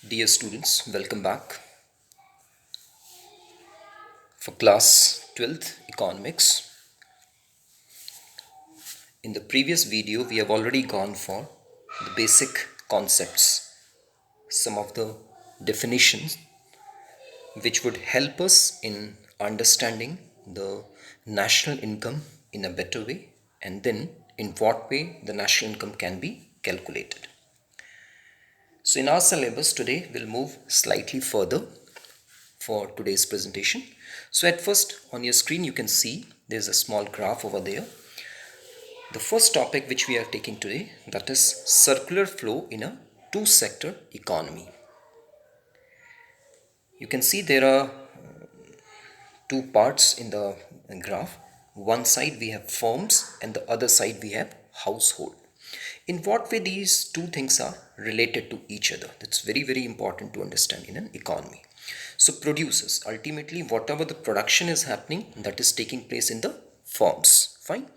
Dear students, welcome back for class 12th Economics. In the previous video, we have already gone for the basic concepts, some of the definitions which would help us in understanding the national income in a better way, and then in what way the national income can be calculated. So in our syllabus today, we'll move slightly further for today's presentation. So at first on your screen you can see there's a small graph over there. The first topic which we are taking today, that is circular flow in a two-sector economy. You can see there are two parts in the graph. One side we have firms and the other side we have household. In what way these two things are related to each other? That's very important to understand in an economy. So producers, ultimately whatever the production is happening, that is taking place in the firms, fine.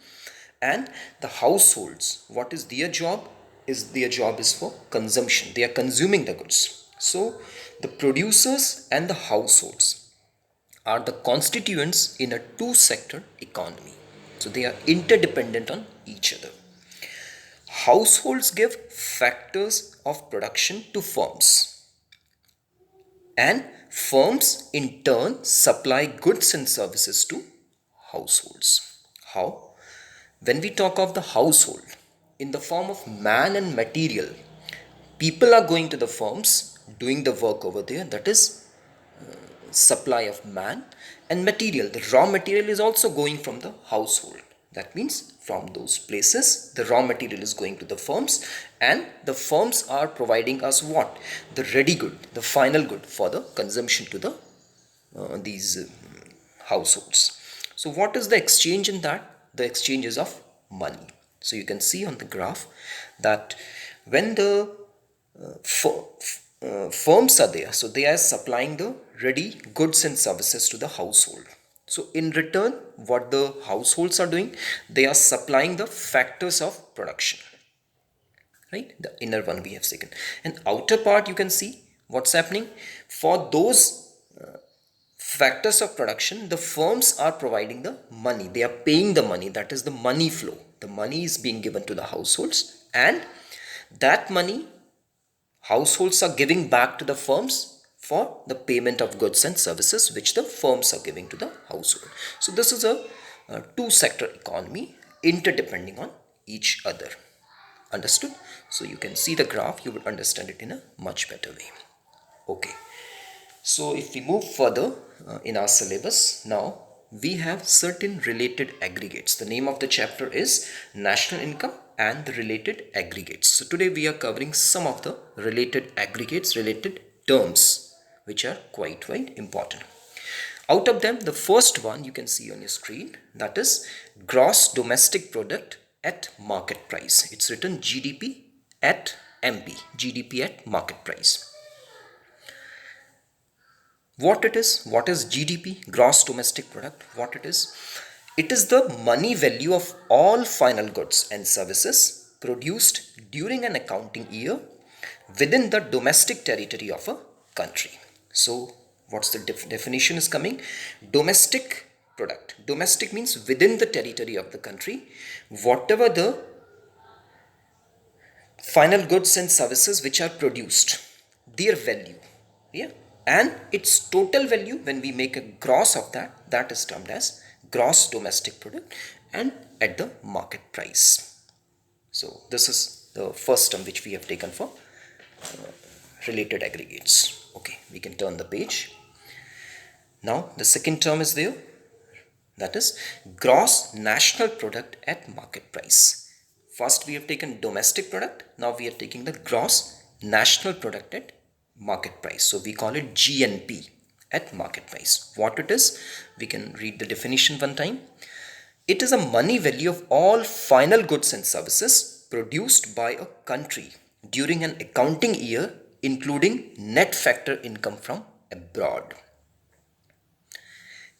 And the households, what is their job? Their job is for consumption. They are consuming the goods. So the producers and the households are the constituents in a two-sector economy. So they are interdependent on each other. Households give factors of production to firms, and firms in turn supply goods and services to households. How? When we talk of the household, in the form of man and material, people are going to the firms, doing the work over there, that is supply of man, and material, the raw material is also going from the household. That means from those places the raw material is going to the firms, and the firms are providing us what? The ready good, the final good for the consumption to the these households. So what is the exchange in that? The exchange is of money. So you can see on the graph that when the firms are there, so they are supplying the ready goods and services to the household. So in return, what the households are doing, they are supplying the factors of production, right? The inner one we have taken, and outer part you can see what's happening. For those factors of production, the firms are providing the money, they are paying the money, that is the money flow. The money is being given to the households, and that money households are giving back to the firms for the payment of goods and services which the firms are giving to the household. So this is a two-sector economy interdepending on each other. Understood? So you can see the graph, you will understand it in a much better way. Okay. So if we move further in our syllabus, now we have certain related aggregates. The name of the chapter is National Income and the Related Aggregates. So today we are covering some of the related aggregates, related terms, which are quite important. Out of them, the first one you can see on your screen, that is Gross Domestic Product at Market Price. It's written GDP at MP, GDP at Market Price. What it is? What is GDP, Gross Domestic Product? What it is? It is the money value of all final goods and services produced during an accounting year within the domestic territory of a country. So what's the definition is coming? Domestic product. Domestic means within the territory of the country, whatever the final goods and services which are produced, their value, yeah, and its total value, when we make a gross of that, that is termed as gross domestic product, and at the market price. So this is the first term which we have taken for related aggregates. Okay, we can turn the page. Now the second term is there, that is gross national product at market price. First we have taken domestic product, now we are taking the gross national product at market price. So we call it GNP, at market price. What it is? We can read the definition one time. It is a money value of all final goods and services produced by a country during an accounting year, including net factor income from abroad.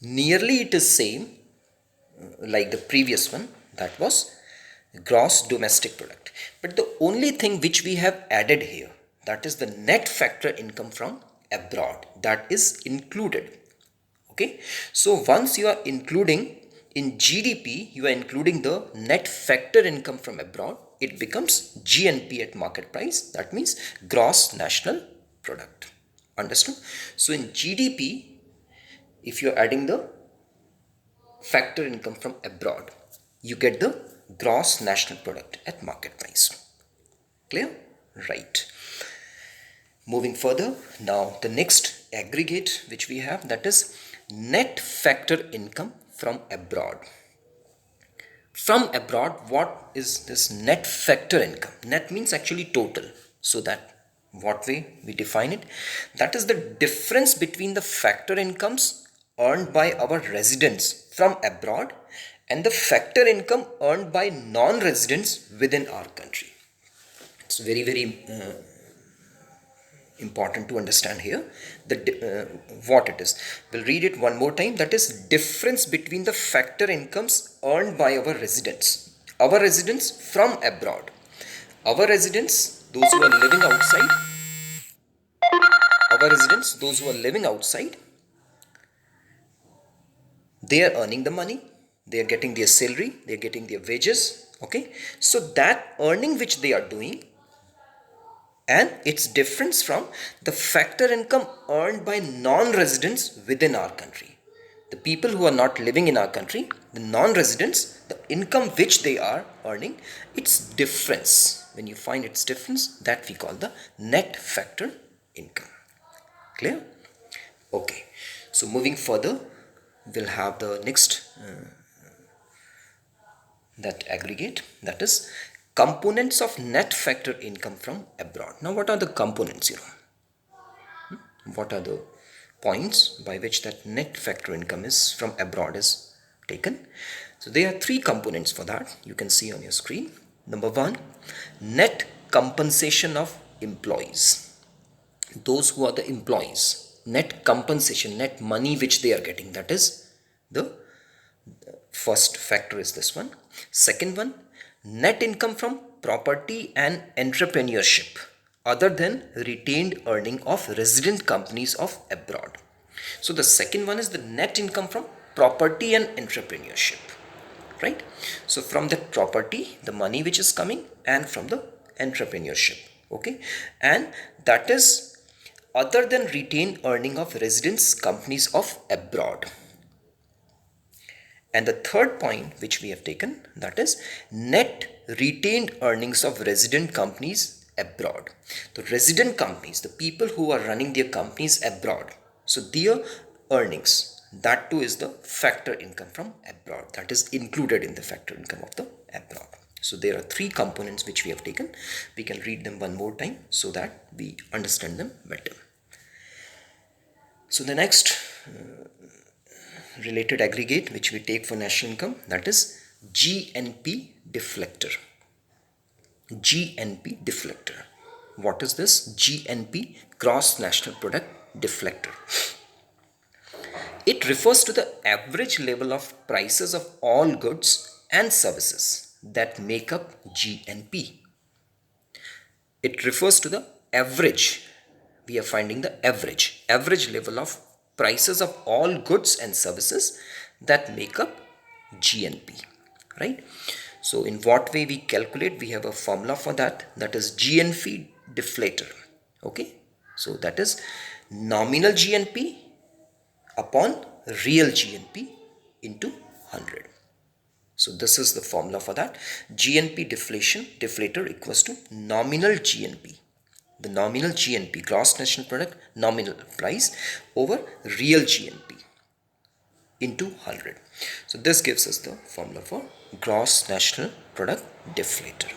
Nearly it is same like the previous one, that was gross domestic product, but the only thing which we have added here, That is the net factor income from abroad, that is included. Okay, so once you are including in GDP, you are including the net factor income from abroad, it becomes GNP at market price. That means gross national product. Understood? So in GDP, if you are adding the factor income from abroad, you get the gross national product at market price. Clear? Right. Moving further, now the next aggregate which we have, that is net factor income from abroad. From abroad, what is this net factor income? Net means actually total. So that what way we define it? That is the difference between the factor incomes earned by our residents from abroad and the factor income earned by non-residents within our country. It's very important to understand here what it is. We'll read it one more time. That is difference between the factor incomes earned by our residents. Our residents from abroad. Our residents, those who are living outside. Our residents, those who are living outside, they are earning the money. They are getting their salary. They are getting their wages. Okay. So that earning which they are doing, and its difference from the factor income earned by non-residents within our country. The people who are not living in our country, the non-residents, the income which they are earning, its difference. When you find its difference, that we call the net factor income. Clear? Okay. So moving further, we'll have the next that aggregate, that is components of net factor income from abroad. Now what are the components, what are the points by which that net factor income is from abroad is taken? So there are three components for that, you can see on your screen. Number one, net compensation of employees. Those who are the employees, net compensation, net money which they are getting, that is the first factor is this one. Second one, net income from property and entrepreneurship other than retained earning of resident companies of abroad. So the second one is the net income from property and entrepreneurship, right? So from the property, the money which is coming, and from the entrepreneurship, okay? And that is other than retained earning of residents companies of abroad. And the third point which we have taken, that is net retained earnings of resident companies abroad. The resident companies, the people who are running their companies abroad, so their earnings, that too is the factor income from abroad, that is included in the factor income of the abroad. So there are three components which we have taken. We can read them one more time so that we understand them better. So the next related aggregate which we take for national income, that is GNP deflector. GNP deflector. What is this? GNP, gross national product deflector. It refers to the average level of prices of all goods and services that make up GNP. It refers to the average. We are finding the average level of prices of all goods and services that make up GNP, right? So in what way we calculate? We have a formula for that, that is GNP deflator. Okay, so that is nominal GNP upon real GNP into 100. So this is the formula for that. GNP deflator equals to nominal GNP. The nominal GNP, gross national product, nominal price, over real GNP into 100. So this gives us the formula for gross national product deflator.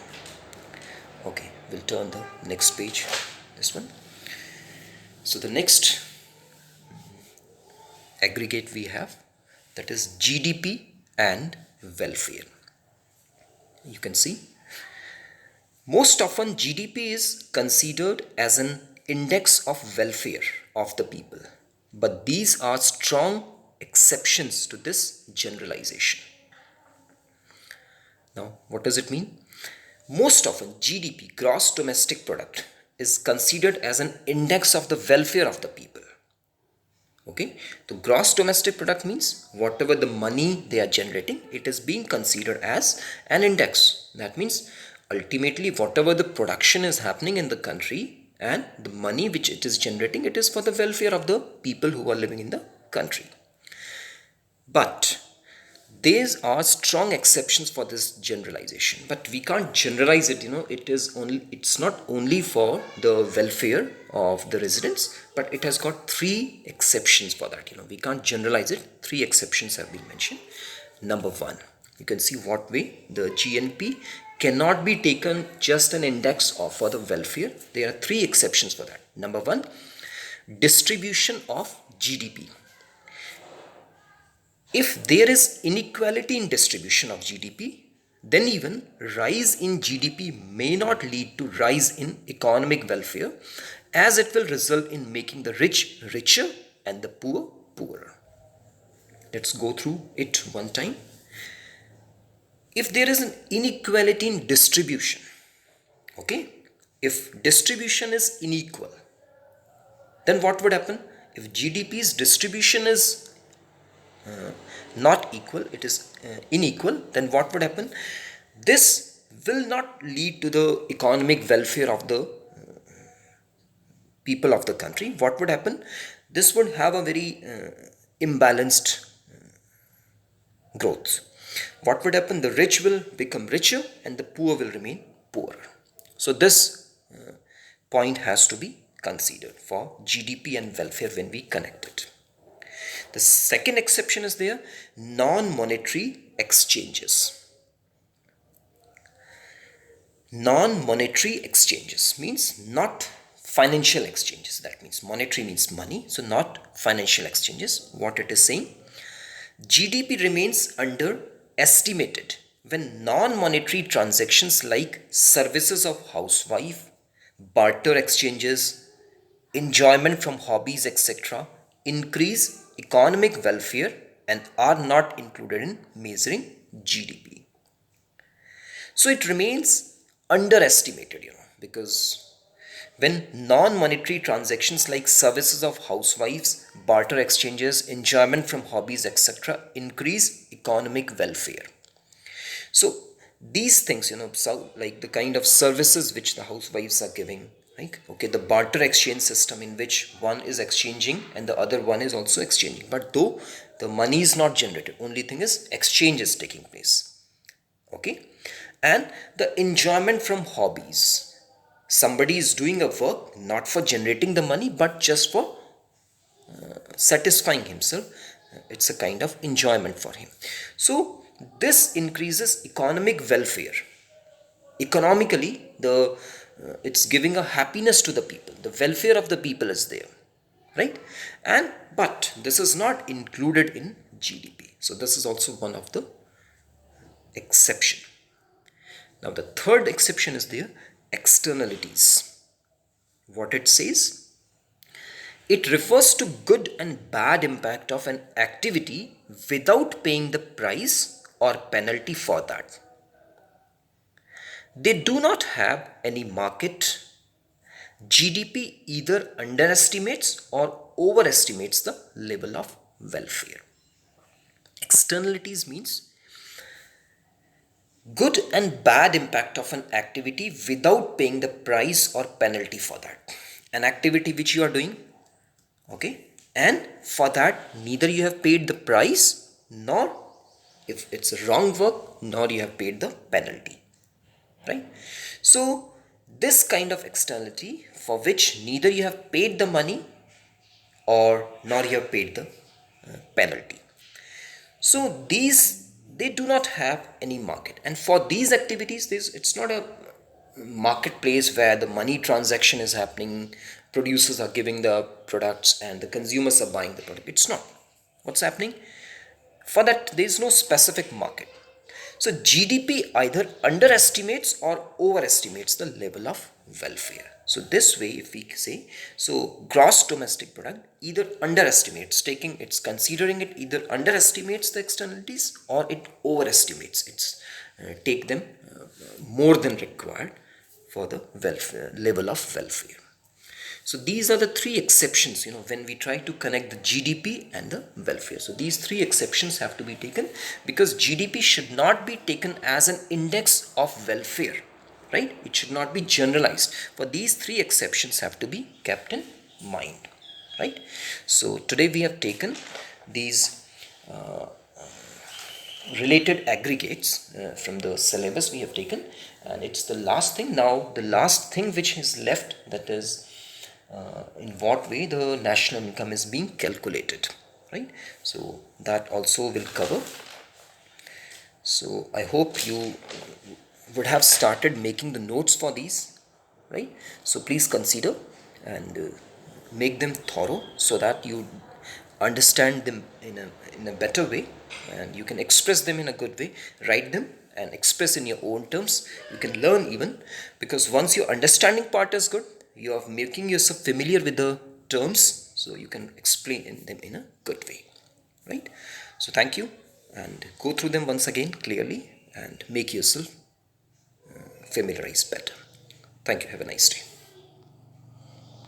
Okay, we'll turn the next page, this one. So the next aggregate we have, that is GDP and welfare. You can see most often GDP is considered as an index of welfare of the people, but these are strong exceptions to this generalization. Now, what does it mean? Most often GDP, gross domestic product, is considered as an index of the welfare of the people. Okay, the gross domestic product means whatever the money they are generating, it is being considered as an index. That means ultimately whatever the production is happening in the country and the money which it is generating, it is for the welfare of the people who are living in the country. But there are strong exceptions for this generalization, but we can't generalize it. It's not only for the welfare of the residents, but it has got three exceptions for that. We can't generalize it. Three exceptions have been mentioned. Number one, you can see what way the GNP cannot be taken just an index of for the welfare. There are three exceptions for that. Number one, distribution of GDP. If there is inequality in distribution of GDP, then even rise in GDP may not lead to rise in economic welfare, as it will result in making the rich richer and the poor poorer. Let's go through it one time. If there is an inequality in distribution, okay, if distribution is unequal, then what would happen? If GDP's distribution is not equal, it is unequal, then what would happen? This will not lead to the economic welfare of the people of the country. What would happen? This would have a very imbalanced growth. What would happen? The rich will become richer and the poor will remain poorer. So this point has to be considered for GDP and welfare when we connect it. The second exception is there, non-monetary exchanges. Non-monetary exchanges means not financial exchanges. That means monetary means money, so not financial exchanges. What it is saying, GDP remains underestimated when non-monetary transactions like services of housewife, barter exchanges, enjoyment from hobbies, etc. increase economic welfare and are not included in measuring GDP. So it remains underestimated, because when non-monetary transactions like services of housewives, barter exchanges, enjoyment from hobbies, etc. increase economic welfare. So these things, so like the kind of services which the housewives are giving, right? Okay, the barter exchange system in which one is exchanging and the other one is also exchanging, but though the money is not generated, only thing is exchange is taking place. Okay, and the enjoyment from hobbies, somebody is doing a work not for generating the money but just for satisfying himself. It's a kind of enjoyment for him. So this increases economic welfare. Economically, it's giving a happiness to the people. The welfare of the people is there, right? But this is not included in GDP. So this is also one of the exception. Now the third exception is there, externalities. What it says, it refers to good and bad impact of an activity without paying the price or penalty for that. They do not have any market. GDP either underestimates or overestimates the level of welfare. Externalities means good and bad impact of an activity without paying the price or penalty for that. An activity which you are doing, okay, and for that neither you have paid the price, nor if it's a wrong work, nor you have paid the penalty, right? So this kind of externality for which neither you have paid the money or nor you have paid the penalty. So these, they do not have any market, and for these activities it's not a marketplace where the money transaction is happening, producers are giving the products and the consumers are buying the product. It's not. What's happening? For that there is no specific market. So GDP either underestimates or overestimates the level of welfare. So this way, if we say, so gross domestic product either underestimates, considering it either underestimates the externalities or it overestimates, take them more than required for the welfare level of welfare. So these are the three exceptions, when we try to connect the GDP and the welfare. So these three exceptions have to be taken, because GDP should not be taken as an index of welfare, right? It should not be generalized. For these three exceptions have to be kept in mind, right? So today we have taken these related aggregates from the syllabus we have taken, and it's the last thing. Now the last thing which is left, that is in what way the national income is being calculated, right? So that also will cover. So I hope you would have started making the notes for these, right? So please consider and make them thorough, so that you understand them in a better way, and you can express them in a good way. Write them and express in your own terms. You can learn even, because once your understanding part is good, you are making yourself familiar with the terms, so you can explain them in a good way, right? So thank you, and go through them once again clearly and make yourself familiarize better. Thank you. Have a nice day.